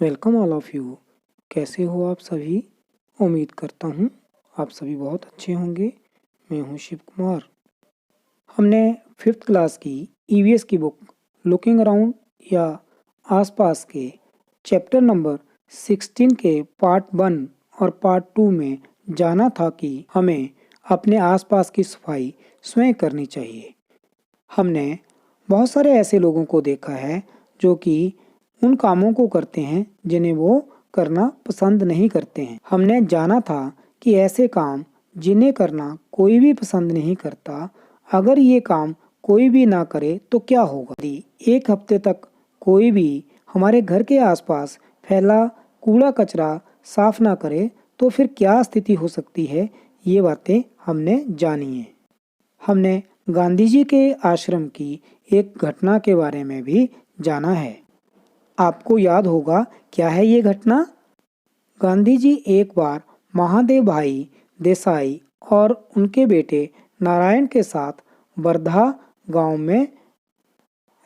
Welcome all of you. कैसे हो आप सभी? उम्मीद करता हूँ आप सभी बहुत अच्छे होंगे। मैं हूँ शिव कुमार। हमने 5th क्लास की ईवीएस की बुक लुकिंग अराउंड या आसपास के चैप्टर नंबर 16 के पार्ट 1 और पार्ट 2 में जाना था कि हमें अपने आसपास की सफाई स्वयं करनी चाहिए। हमने बहुत सारे ऐसे लोगों को देखा है जो कि उन कामों को करते हैं जिन्हें वो करना पसंद नहीं करते हैं। हमने जाना था कि ऐसे काम जिन्हें करना कोई भी पसंद नहीं करता, अगर ये काम कोई भी ना करे तो क्या होगा। यदि एक हफ्ते तक कोई भी हमारे घर के आसपास फैला कूड़ा कचरा साफ ना करे तो फिर क्या स्थिति हो सकती है, ये बातें हमने जानी है। हमने गांधी जी के आश्रम की एक घटना के बारे में भी जाना है। आपको याद होगा क्या है ये घटना? गांधी जी एक बार महादेव भाई देसाई और उनके बेटे नारायण के साथ वर्धा गांव में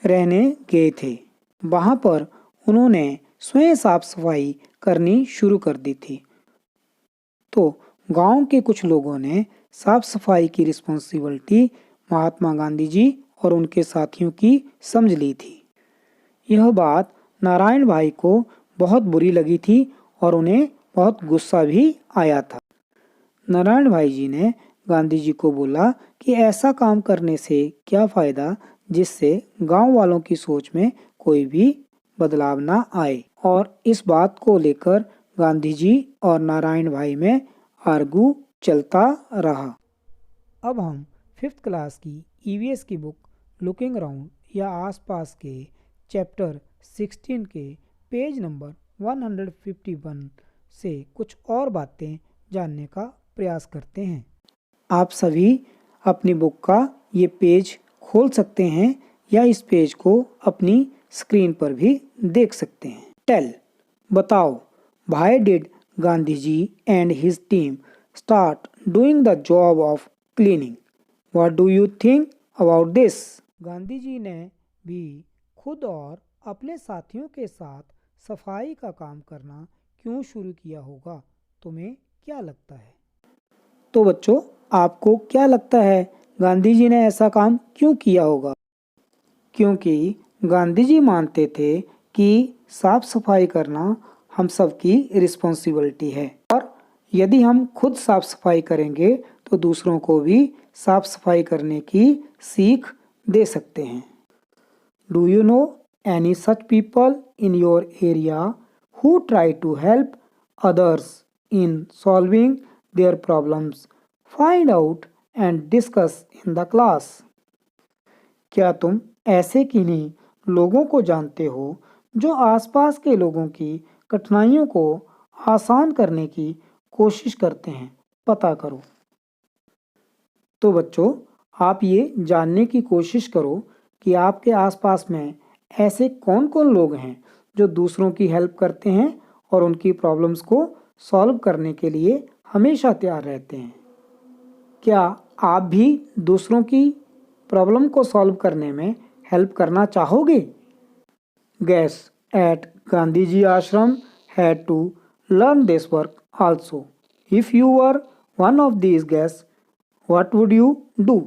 रहने गए थे। वहां पर उन्होंने स्वयं साफ सफाई करनी शुरू कर दी थी। तो गांव के कुछ लोगों ने साफ सफाई की रिस्पॉन्सिबिलिटी महात्मा गांधी जी और उनके साथियों की समझ ली थी। यह बात नारायण भाई को बहुत बुरी लगी थी और उन्हें बहुत गुस्सा भी आया था। नारायण भाई जी ने गांधी जी को बोला कि ऐसा काम करने से क्या फ़ायदा जिससे गांव वालों की सोच में कोई भी बदलाव ना आए। और इस बात को लेकर गांधी जी और नारायण भाई में आर्गू चलता रहा। अब हम 5th क्लास की ईवीएस की बुक लुकिंग अराउंड या आसपास के चैप्टर 16 के पेज नंबर 151 से कुछ और बातें जानने का प्रयास करते हैं। आप सभी अपनी बुक का ये पेज खोल सकते हैं या इस पेज को अपनी स्क्रीन पर भी देख सकते हैं। टेल, बताओ, why did Gandhi ji and his team start doing the job of cleaning? What do you think about this? Gandhi ji ने भी खुद और अपने साथियों के साथ सफाई का काम करना क्यों शुरू किया होगा? तुम्हें क्या लगता है? तो बच्चों, आपको क्या लगता है गांधी जी ने ऐसा काम क्यों किया होगा? क्योंकि गांधी जी मानते थे कि साफ सफाई करना हम सबकी रिस्पॉन्सिबिलिटी है और यदि हम खुद साफ सफाई करेंगे तो दूसरों को भी साफ सफाई करने की सीख दे सकते हैं। Do you know any such people in your area who try to help others in solving their problems? Find out and discuss in the class. क्या तुम ऐसे किन्हीं लोगों को जानते हो जो आसपास के लोगों की कठिनाइयों को आसान करने की कोशिश करते हैं? पता करो। तो बच्चों, आप ये जानने की कोशिश करो कि आपके आसपास में ऐसे कौन कौन लोग हैं जो दूसरों की हेल्प करते हैं और उनकी प्रॉब्लम्स को सॉल्व करने के लिए हमेशा तैयार रहते हैं। क्या आप भी दूसरों की प्रॉब्लम को सॉल्व करने में हेल्प करना चाहोगे? Guests at Gandhiji Ashram had to learn this work also. If you were one of these guests, what would you do?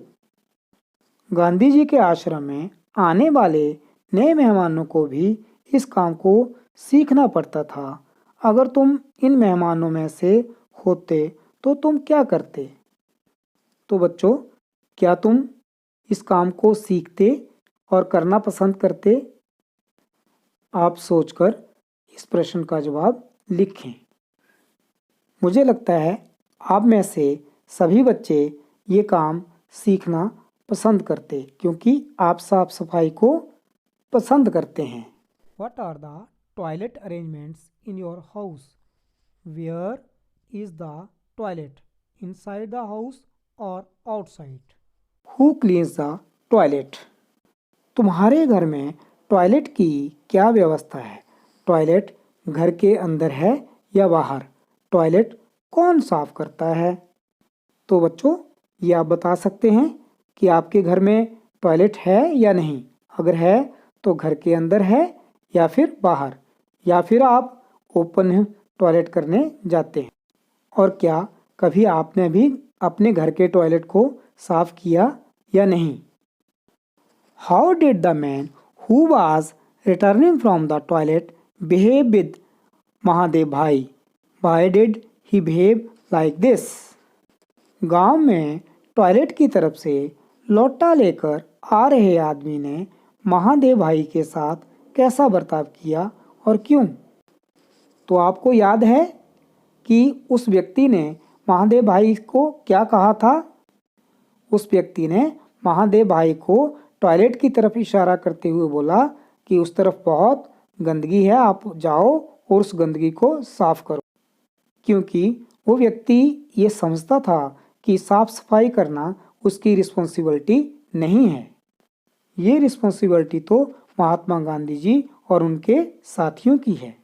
Gandhi ji के आश्रम में आने वाले नए मेहमानों को भी इस काम को सीखना पड़ता था। अगर तुम इन मेहमानों में से होते तो तुम क्या करते? तो बच्चों, क्या तुम इस काम को सीखते और करना पसंद करते? आप सोचकर इस प्रश्न का जवाब लिखें। मुझे लगता है आप में से सभी बच्चे ये काम सीखना पसंद करते क्योंकि आप साफ सफाई को पसंद करते हैं। What are the toilet arrangements in your house? Where is the toilet? Inside the house or outside? Who cleans the toilet? तुम्हारे घर में टॉयलेट की क्या व्यवस्था है? टॉयलेट घर के अंदर है या बाहर? टॉयलेट कौन साफ करता है? तो बच्चों, ये आप बता सकते हैं कि आपके घर में टॉयलेट है या नहीं। अगर है तो घर के अंदर है या फिर बाहर, या फिर आप ओपन टॉयलेट करने जाते हैं। और क्या कभी आपने भी अपने घर के टॉयलेट को साफ किया या नहीं? How did the man who was returning from the toilet behave with Mahadev bhai? Why did he behave like this? गांव में टॉयलेट की तरफ से लोटा लेकर आ रहे आदमी ने महादेव भाई के साथ कैसा बर्ताव किया और क्यों? तो आपको याद है कि उस व्यक्ति ने महादेव भाई को क्या कहा था? उस व्यक्ति ने महादेव भाई को टॉयलेट की तरफ इशारा करते हुए बोला कि उस तरफ बहुत गंदगी है, आप जाओ और उस गंदगी को साफ करो। क्योंकि वो व्यक्ति ये समझता था कि साफ सफाई करना उसकी रिस्पॉन्सिबिलिटी नहीं है। ये रिस्पॉन्सिबिलिटी तो महात्मा गांधी जी और उनके साथियों की है।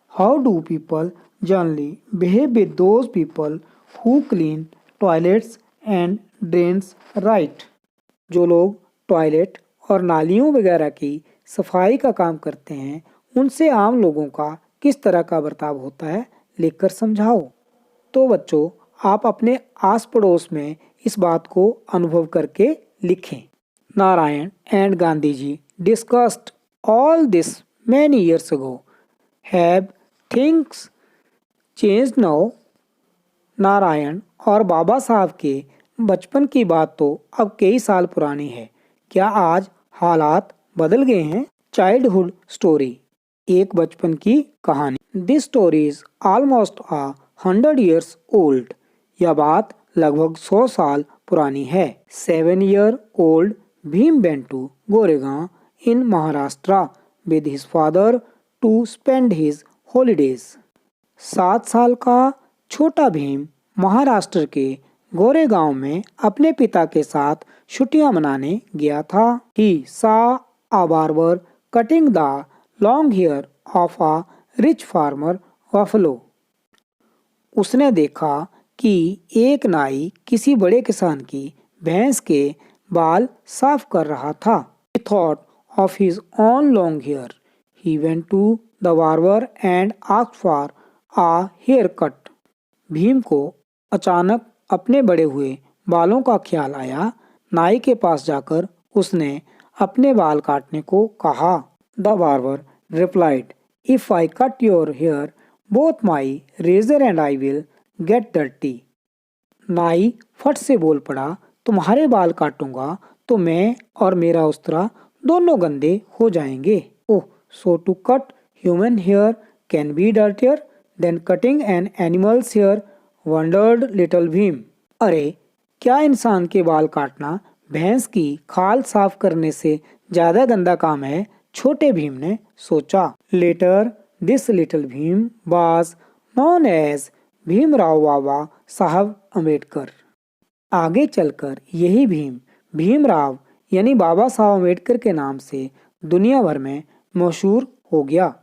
How do people generally behave with those people who clean toilets and drains right? जो लोग टॉयलेट और नालियों वगैरह की सफाई का काम करते हैं, उनसे आम लोगों का किस तरह का बर्ताव होता है, लिखकर समझाओ। तो बच्चों, आप अपने आस पड़ोस में इस बात को अनुभव करके लिखें। Narayan and Gandhi ji discussed all this many years ago. Have things changed now? Narayan और बाबा साहब के बचपन की बात तो अब कई साल पुरानी है। क्या आज हालात बदल गए हैं? चाइल्डहुड स्टोरी, एक बचपन की कहानी। This story is almost 100 years old. यह बात लगभग 100 साल पुरानी है। 7-year old Bhim went to Goregaon in Maharashtra with his father to spend his holidays। 7 साल का छोटा भीम महाराष्ट्र के गोरेगांव में अपने पिता के साथ छुट्टियां मनाने गया था। He saw a barber cutting the long hair of a rich farmer buffalo। उसने देखा कि एक नाई किसी बड़े किसान की भैंस के बाल साफ कर रहा था। He thought of his own long hair. He went to the barber and asked for a haircut। Bhim को अचानक अपने बड़े हुए बालों का ख्याल आया। नाई के पास जाकर उसने अपने बाल काटने को कहा। The barber replied, "If I cut your hair, both my razor and I will get dirty। नाई फट से बोल पड़ा, तुम्हारे बाल काटूंगा तो मैं और मेरा उस्तरा दोनों गंदे हो जाएंगे। ओह, so to cut human hair can be dirtier than cutting an animal's hair, wondered little Bhim. अरे, क्या इंसान के बाल काटना भैंस की खाल साफ करने से ज्यादा गंदा काम है? छोटे भीम ने सोचा। Later this little Bhim was known as Bhimrao Baba Saheb Ambedkar. आगे चलकर यही भीम भीमराव यानी बाबा साहब अम्बेडकर के नाम से दुनिया भर में मशहूर हो गया।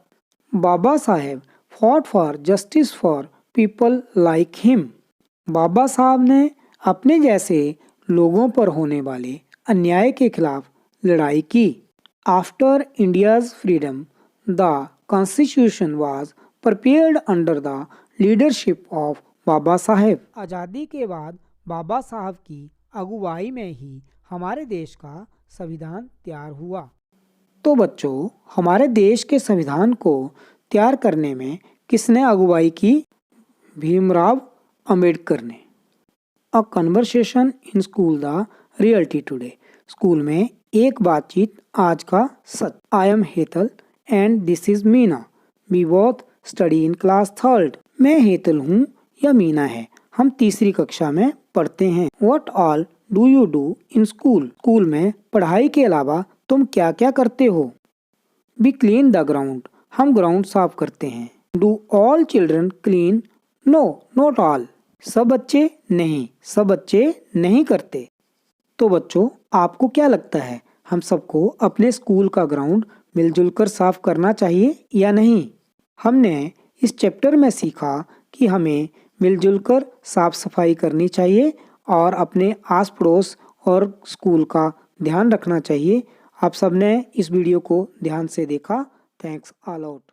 Baba Saheb fought for justice for people like him. Baba Saheb ने अपने जैसे लोगों पर होने वाले अन्याय के खिलाफ लड़ाई की। After India's freedom the constitution was prepared under the leadership of Baba Saheb. आज़ादी के बाद बाबा साहब की अगुवाई में ही हमारे देश का संविधान तैयार हुआ। तो बच्चों, हमारे देश के संविधान को तैयार करने में किसने अगुवाई की? भीमराव अंबेडकर ने। A conversation in school the reality today. School में एक बातचीत आज का सच। I am Hetal and this is Meena. We both study in class 3rd। मैं हेतल हूँ, यह मीना है, हम तीसरी कक्षा में पढ़ते हैं। What all do you do in school? School में पढ़ाई के अलावा तुम क्या क्या करते हो? We clean the ground. हम ग्राउंड साफ करते हैं। Do all children clean? No, not all. सब बच्चे? नहीं, सब बच्चे नहीं करते। तो बच्चों, आपको क्या लगता है, हम सबको अपने स्कूल का ग्राउंड मिलजुल कर साफ करना चाहिए या नहीं? हमने इस चैप्टर में सीखा कि हमें मिलजुल कर साफ सफाई करनी चाहिए और अपने आस पड़ोस और स्कूल का ध्यान रखना चाहिए। आप सबने इस वीडियो को ध्यान से देखा। Thanks all out.